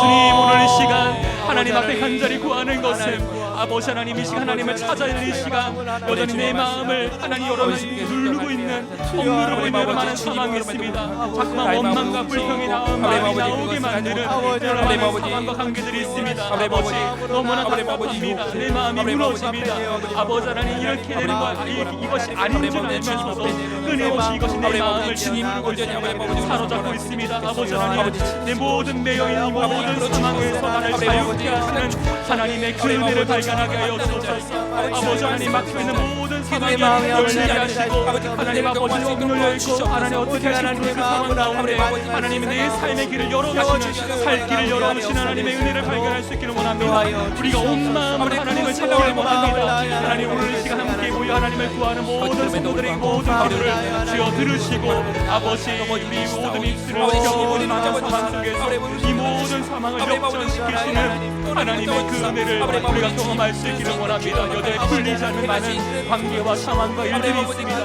주님, 오늘 이 시간 하나님 앞에 간절히 구하는 것은 아버지 하나님, 이 시간 하나님을 찾아야 할 이 시간 여전히 내 마음을 하나님 여러분이 누르고 있는, 억누르고 있는 많은 상황이 있습니다. 자꾸만 원망과 불평이 마음이 나오게 만드는 여러 많은 상황과 관계들이 있습니다. 아버지, 너무나 답답합니다. 내 마음이 무너집니다. 아버지 하나님, 이렇게 되는 것, 이것이 아닌 줄 알면서도 끊임없이 이것이 내 마음을 짓누르고 있습니다. 사로잡고 있습니다. 아버지 하나님, 내 모든 매여있는 이 모든 상황에서 나를 자유케 하시는 하나님의 그 은혜를 발견하게 하여 주옵소서. 아버지 하나님, 막혀있는 모든 상황에 열리게 하시고 하나님 아버지 억눌려있고 하나님 어떻게 하시는 그 상황 가운데 하나님 내 삶의 길을 열어가시는, 살 길을 열어가시는 하나님의 은혜를 발견할 수 있기를 원합니다. 우리가 온 마음으로 하나님을 찾기를 원합니다. 하나님, 오늘 이 시간 함께 모여 하나님을 구하는 모든 성도들의 모든 기도를 주여 들으시고 아버지, 우리 모든 입술을 겨우는 상황 속에서 이 모든 상황을 역전시키시는 하나님의 그 은혜를 우리가 경험할 수 있기를 원합니다. 여전히 풀리지 않는 많은 관계와 상황과 일들이 있습니다.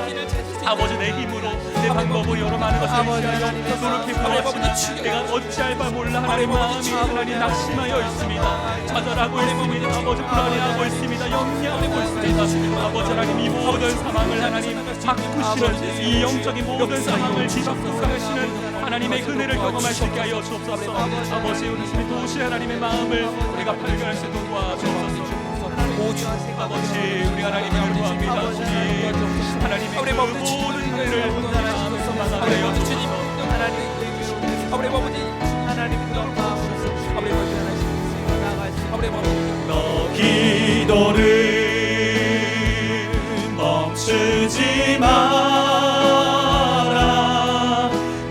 아버지, 내 힘으로 내 방법으로 여러 많은 것을 위하여 노력해보았지만 내가 어찌할 바 몰라 하나님 마음이 하나님 낙심하여 있습니다. 좌절하고 있습니다. 아버지, 불안해하고 있습니다. 염려하고 있습니다. 아버지 하나님, 이 모든 상황을 하나님 바꾸시는, 이 영적인 모든 상황을 뒤바꾸시는 하나님의 은혜를 경험할 수 있게 하여 주옵소서. 아버지, 우리 도우시 하나님의 마음을 우리가 발견할 수 있도록 도와주옵소서. 아버지, 우리 하나님을 구합니다. 주님, 하나님의 그 모든 은혜를 마음에서 나가려 주님, 너 기도를 멈추지 마라.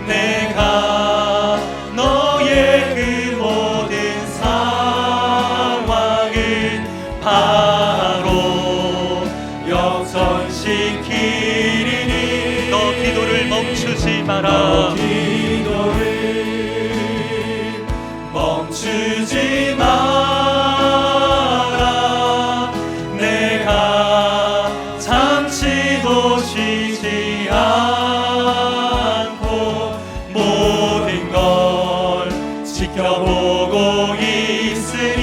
내가 너의 그 모든 상황을 바로 역전시키리니. 너 기도를 멈추지 마라. 너 기도를 멈추지 마라. 내가 잠시도 쉬지 않고 모든 걸 지켜보고 있으니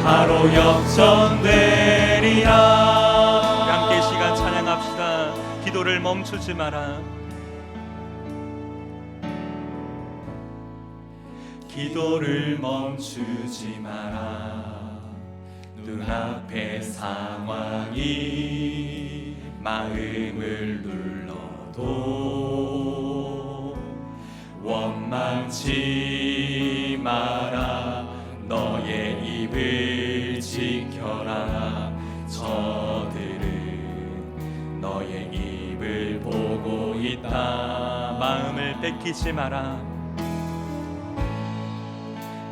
바로 역전되리라. 함께 시간 찬양합시다. 기도를 멈추지 마라. 기도를 멈추지 마라. 눈앞의 상황이 마음을 눌러도 원망치 마라. 너의 입을 지켜라. 저들은 너의 입을 보고 있다. 마음을 뺏기지 마라.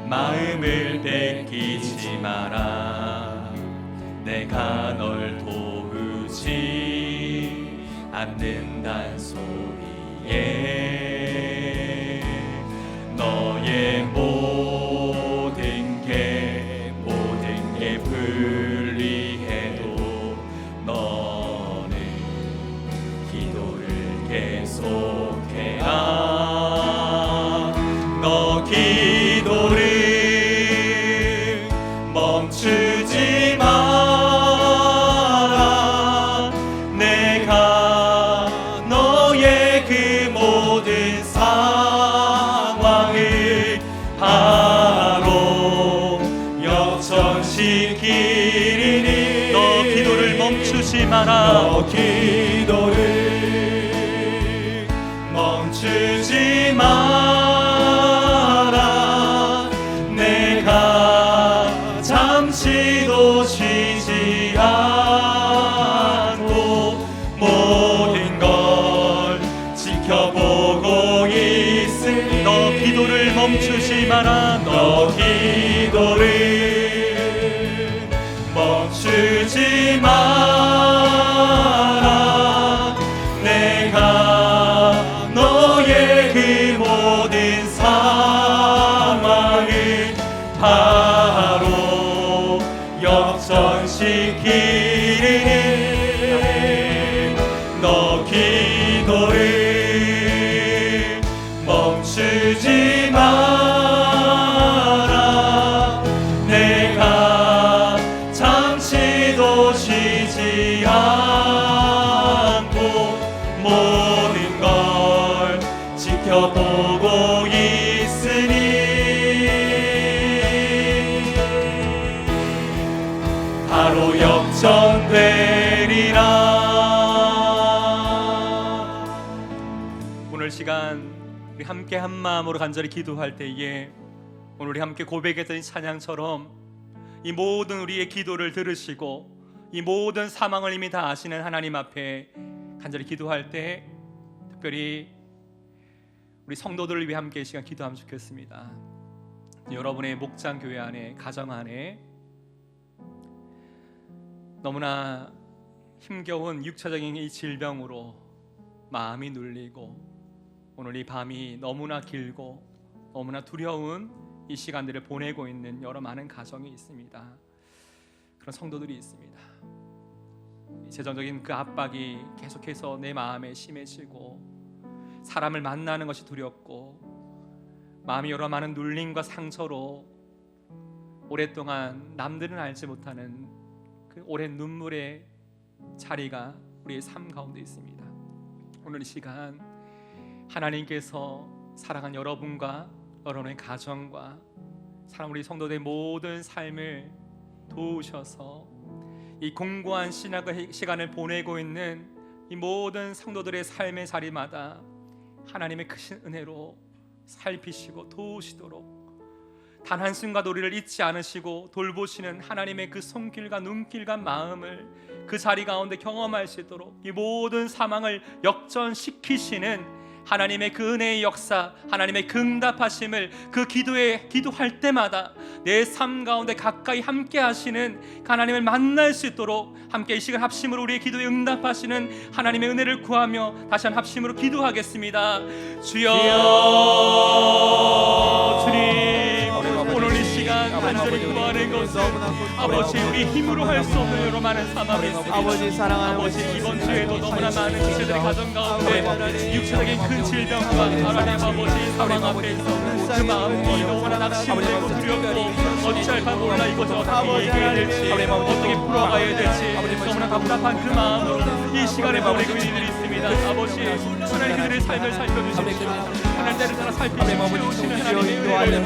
마음을 뺏기지 마라. 내가 널 도우지 않는단 소리에 너의 모든 게 불리해도 너는 기도를 계속해라. 너 기도를 멈추지 마라. 내가 너의 그 모든 상황을 바로 역전시키리니. 너 기도를 멈추지 마라. 너 기도를 멈추지 마라. 내가 잠시도 쉬지 않고 모든 걸 지켜보고 있으니. 너 기도를 멈추지 마라. 너 기도를 멈추지 지켜보고 있으니 바로 역전되리라. 오늘 시간 우리 함께 한 마음으로 간절히 기도할 때에 오늘 우리 함께 고백했던 이 찬양처럼 이 모든 우리의 기도를 들으시고 이 모든 사망을 이미 다 아시는 하나님 앞에 간절히 기도할 때 특별히 우리 성도들을 위해 함께 이 시간 기도하면 좋겠습니다. 여러분의 목장 교회 안에, 가정 안에 너무나 힘겨운 육체적인 이 질병으로 마음이 눌리고 오늘 이 밤이 너무나 길고 너무나 두려운 이 시간들을 보내고 있는 여러 많은 가정이 있습니다. 그런 성도들이 있습니다. 재정적인 그 압박이 계속해서 내 마음에 심해지고 사람을 만나는 것이 두렵고 마음이 여러 많은 눌림과 상처로 오랫동안 남들은 알지 못하는 그 오랜 눈물의 자리가 우리의 삶 가운데 있습니다. 오늘 이 시간 하나님께서 사랑한 여러분과 여러분의 가정과 사랑 우리 성도들의 모든 삶을 도우셔서 이 공고한 신학의 시간을 보내고 있는 이 모든 성도들의 삶의 자리마다 하나님의 크신 은혜로 살피시고 도우시도록 단 한순간도 우리를 잊지 않으시고 돌보시는 하나님의 그 손길과 눈길과 마음을 그 자리 가운데 경험할 수 있도록 이 모든 사망을 역전시키시는 하나님의 그 은혜의 역사, 하나님의 그 응답하심을 그 기도할 때마다 내 삶 가운데 가까이 함께 하시는 하나님을 만날 수 있도록 함께 이 시간 합심으로 우리의 기도에 응답하시는 하나님의 은혜를 구하며 다시 한 합심으로 기도하겠습니다. 주여, 주님, 오늘 이 시간 간절히 구하는 것은 아버지 우리 힘으로 할 수 없는 여러 많은 사망이 있습니다. 아버지 사랑하는 아버지 이번 주에도 너무나 많은 지체들이 가정 가운데 육체적인 큰 질병과 하나님 아버지 사망 앞에서 그 마음이 너무나 낙심되고 두렵고 어찌할 바 몰라 이것을 어떻게 얘기해야 될지 어떻게 풀어가야 될지 너무나 답답한 그 마음으로 이 시간에 보내고 있는 일이 있습니다. 아버지 하나님 그들의 삶을 살펴주십시오. 하나님 나를 따라 살피시고 오시는 하나님의 은혜를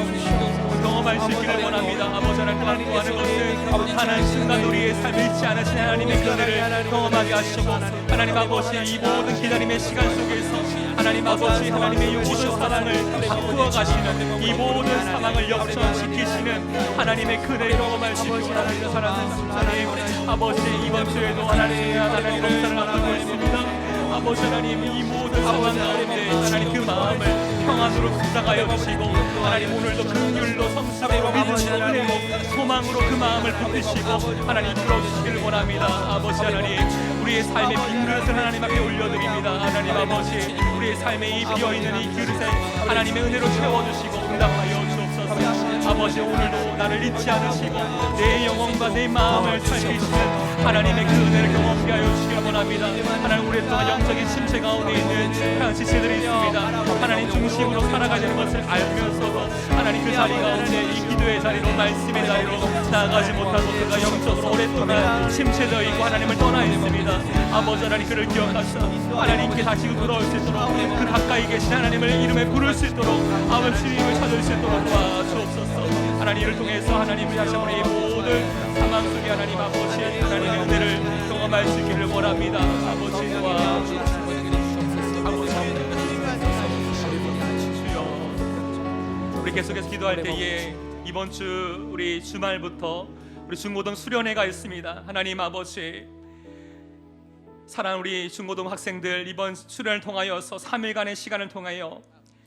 경험할 수 있기를 원합니다. 아버지 하나님 구하는 것은 하나님 순간 우리의 삶을 잊지 않으신 하나님의 은혜를 경험하게 하시고 하나님 아버지 이 모든 기다림의 시간 속에서 하나님 아버지 하나님의 이 모든 사랑을 바꾸어 가시는 이 모든 사망을 역전시키시는 하나님의 은혜를 경험할 수 있기를 원합니다. 사랑하는 하나님 아버지 이번 주에도 하나님의 역사를 나누고 있습니다. 아버지 하나님 이 모든 상황 가운데 하나님 그 마음을 평안으로 감당하여 주시고 하나님 오늘도 긍휼로 성실로 믿음으로 은혜로 소망으로 그 마음을 붙드시고 하나님 풀어주시기를 원합니다. 아버지 하나님 우리의 삶의 빈 그릇을 하나님 앞에 올려드립니다. 하나님 아버지 우리의 삶에 이 비어있는 이 그릇에 하나님의 은혜로 채워주시고 응답하여 주옵소서. 아버지 오늘도 나를 잊지 않으시고 내 영혼과 내 마음을 살피시는 하나님의 그 은혜를 경험하게 하여 주시길 원합니다. 하나님 오랫동안 영적인 침체 가운데 있는 그런 지체들이 있습니다. 하나님 중심으로 살아가야 되는 것을 알면서도 하나님 그 자리 가운데 이 기도의 자리로 말씀의 자리로 나아가지 못하고 그가 영적으로 오랫동안 침체되어 있고 하나님을 떠나 있습니다. 아버지 하나님 그를 기억하사 하나님께 다시 돌아올 수 있도록 그 가까이 계신 하나님을 이름에 부를 수 있도록 아버지 주님을 찾을 수 있도록 도와주옵소서. 하나님 이를 통해서 하나님을 다시 한번 이 모든 상황 속에 하나님 아버지 하나님의 은혜를 경험할 수 있기를 원합니다. 아버지 도와주옵소서. 우리 계속해서 기도할 때에 이번 주 우리 주말부터 우리 중고등 수련회가 있습니다. 하나님 아버지 사랑하는 우리 중고등 학생들 이번 수련을 통하여서 3일간의 시간을 통하여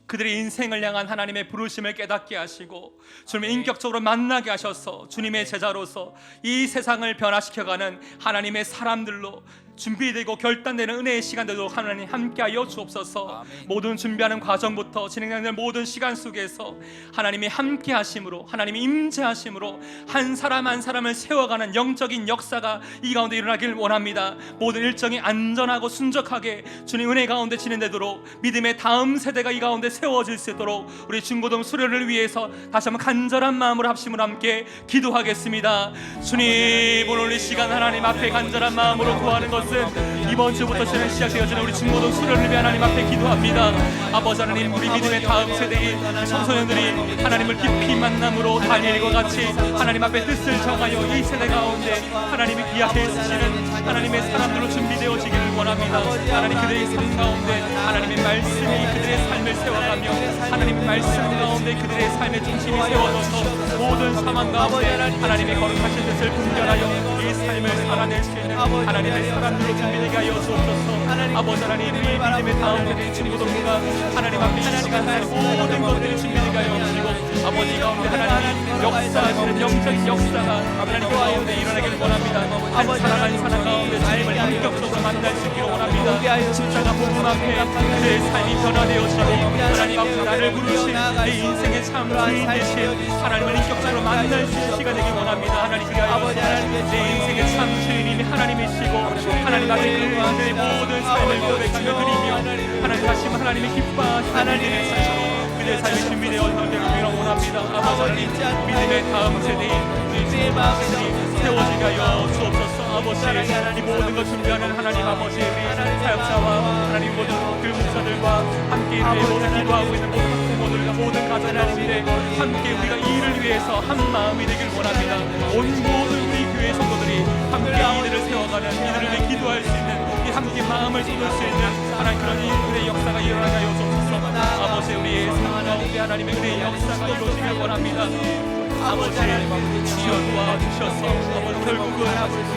그들의 인생을 향한 하나님의 부르심을 깨닫게 하시고 주님의 인격적으로 만나게 하셔서 주님의 제자로서 이 세상을 변화시켜가는 하나님의 사람들로 준비되고 결단되는 은혜의 시간들도 하나님 함께하여 주옵소서. 모든 준비하는 과정부터 진행되는 모든 시간 속에서 하나님이 함께하심으로 하나님이 임재하심으로 한 사람 한 사람을 세워가는 영적인 역사가 이 가운데 일어나길 원합니다. 모든 일정이 안전하고 순적하게 주님 은혜 가운데 진행되도록 믿음의 다음 세대가 이 가운데 세워질 수 있도록 우리 중고등 수련을 위해서 다시 한번 간절한 마음으로 합심으로 함께 기도하겠습니다. 주님 오늘 이 시간 하나님 앞에 간절한 마음으로 구하는 것 것은 이번 주부터 시작되어지는 우리 중고등 수련을 위해 하나님 앞에 기도합니다. 아버지 하나님, 우리 믿음의 다음 세대인 청소년들이 하나님을 깊이 만남으로 다니엘과 같이 하나님 앞에 뜻을 정하여 이 세대 가운데 하나님이 귀하게 쓰시는 하나님의 사람들로 준비되어지기를 원합니다. 하나님, 그들의 삶 가운데 하나님의 말씀이 그들의 삶을 세워가며 하나님의 말씀 가운데 그들의 삶의 중심이 세워져서 모든 상황 가운데 하나님의 거룩하신 뜻을 분별하여 이 삶을 살아낼 수 있는 하나님의 사람들로 준비되게 하여 주옵소서. 아버지 하나님, 우리 믿음의 다음 세대 친구들과 하나님 앞에 이 시간에 모든 것들이 준비되게 하여 주시고 아버지 가운데 하나님이 역사하시는 영적인 역사가 하나님 가운데 일어나기를 원합니다. 한 사람 한 사람 가운데 주님을 인격적으로 만날 수 있기를 원합니다. 십자가 복음 앞에 그의 삶이 변화되어지고 하나님 앞에 나를 부르신 내 인생의 참 주인 되신 하나님을 인격적으로 만날 수 있는 시간이 되길 원합니다. 하나님, 그리하여 내 인생의 참 주인님이 하나님이시고 하나님 앞에 그들의 모든 삶을 고백하며 드리며 하나님 다시 하나님의 기뻐하시는 하나님의 삶 그들의 삶이 준비되어 되기를 원합니다. 아버지 하나님, 믿음의 다음 세대인 우리 마음이 세워지게 하여 주옵소서. 아버지, 이 모든 것 준비하는 하나님 아버지, 우리 사역자와 하나님 모든 그 목사들과 함께 우리 모든 기도하고 있는 모든 학부모들과 모든 가정 가운데 함께 우리가 이 일을 위해서 한 마음이 되길 원합니다. 온 모든 우리 교회 성도들이 함께 이들을 세워가는 이들을 위해 기도할 수 있는 이 함께 마음을 쏟을 수 있는 하나님 그런 이들의 역사가 일어나게 하여 주옵소서. 아버지, 우리의 삶 가운데 하나님의 은혜의 역사가 이루어지길 원합니다. 아버지, 주여 도와주셔서 아버지 결국은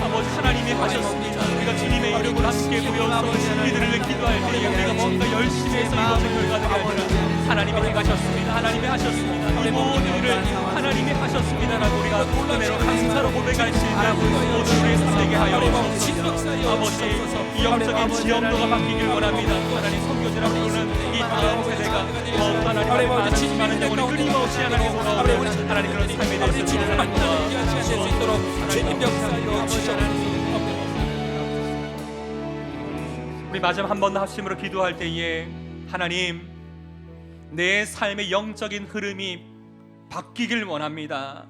아버지 하나님이 하셨습니다. 우리가 주님의 이름을 함께 모여서 이들을 위해 기도할 때 우리가 뭔가 열심히 해서 이루어진 결과들이 아니라 하나님이 행하셨습니다. 하나님이 하셨습니다. 이 모든 일을 하나님이 하셨습니다라고 우리가 은혜로 감사로 고백할 수 있는 모든 우리의 삶 되게 하여 주옵소서. 아버지, 이 영적인 지형도가 바뀌길 원합니다. 하나님, 선교지라고 부르는 이 다음 세대가 더욱 하나님 앞에 많은 영혼이 끊임없이 하나님 돌아오는 하나님 그런 삶에 대해서 주님을 도와주시도록 주님 역사하여 주시옵소서. 우리 마지막 한 번 더 합심으로 기도할 때에 하나님, 내 삶의 영적인 흐름이 바뀌길 원합니다.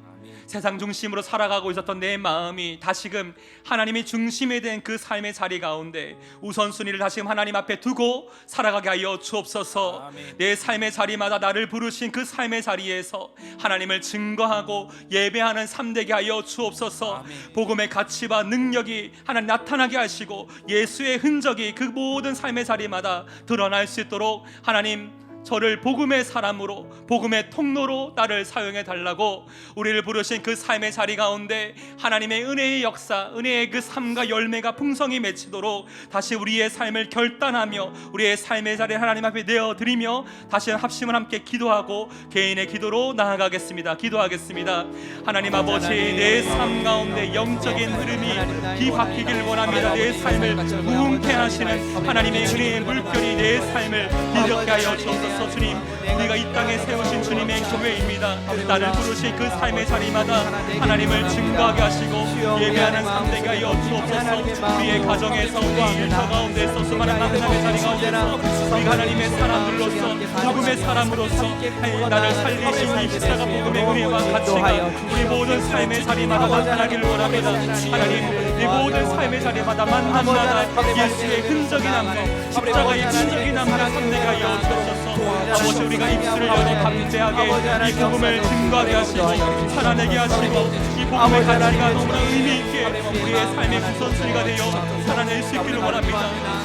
세상 중심으로 살아가고 있었던 내 마음이 다시금 하나님의 중심에 된 그 삶의 자리 가운데 우선순위를 다시금 하나님 앞에 두고 살아가게 하여 주옵소서. 내 삶의 자리마다 나를 부르신 그 삶의 자리에서 하나님을 증거하고 예배하는 삶 되게 하여 주옵소서. 복음의 가치와 능력이 하나님 나타나게 하시고 예수의 흔적이 그 모든 삶의 자리마다 드러날 수 있도록 하나님, 저를 복음의 사람으로 복음의 통로로 나를 사용해 달라고 우리를 부르신 그 삶의 자리 가운데 하나님의 은혜의 역사, 은혜의 그 삶과 열매가 풍성히 맺히도록 다시 우리의 삶을 결단하며 우리의 삶의 자리에 하나님 앞에 내어드리며 다시 합심을 함께 기도하고 개인의 기도로 나아가겠습니다. 기도하겠습니다. 하나님 아버지, 내 삶 가운데 영적인 흐름이 뒤바뀌길 원합니다. 내 삶을 무웅케 하시는 하나님의 은혜의 물결이 내 삶을 뒤덮게 하여 주옵소서. 주님, 우리가 이 땅에 세우신 주님의 교회입니다. 나를 부르신 그 삶의 자리마다 하나님을 증거하게 하시고 예배하는 삶 되게 하여 주옵소서. 우리의 가정에서 우리 일터 가운데서 수많은 만남의 자리 가운데서 우리가 하나님의 사람들로서 복음의 사람으로서 나를 살리신 이 십자가 복음의 은혜와 가치가 우리 모든 삶의 자리마다 나타나기를 원합니다. 하나님, 이 모든 삶의 자리마다 만남마다 예수의 흔적이 남는 십자가의 흔적이 남는 삶 되게 하여 주옵소서. 아버지, 우리가 입술을 열어 담대하게 이 복음을 증거하게 하시고 살아내게 하시고 이 복음의 가치가 너무나 의미있게 우리의 삶의 우선순위가 되어 살아낼 수 있기를 원합니다.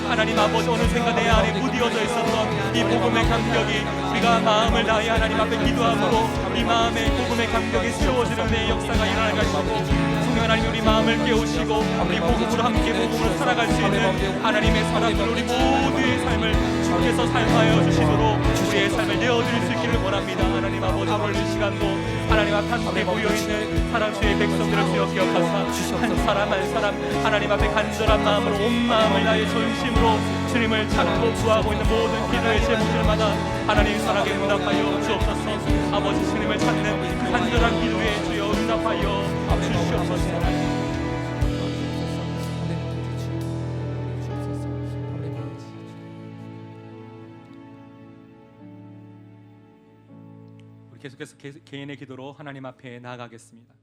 하나님 아버지, 어느샌가 내 안에 무디어져 있었던 이 복음의 감격이 우리가 마음을 다해 하나님 앞에 기도함으로 이 마음의 복음의 감격이 세워지는 내 역사가 일어나게 하시고 하나님, 우리 마음을 깨우시고 우리 복음으로 함께 복음으로 살아갈 수 있는 하나님의 사람들 우리 모두의 삶을 주께서 사용하여 주시도록 우리의 삶을 내어드릴 수 있기를 원합니다. 하나님 아버지, 오늘 이 시간도 하나님 앞에 함께 모여있는 사랑주의 백성들을 주여 기억하사 한 사람 한 사람 하나님 앞에 간절한 마음으로 온 마음을 다해 전심으로 주님을 찾고 구하고 있는 모든 기도의 제목들마다 하나님 사랑에 응답하여 주옵소서. 아버지, 주님을 찾는 그 간절한 기도에 주여 응답하여 주시옵소서. 우리 계속해서 개인의 기도로 하나님 앞에 나아가겠습니다.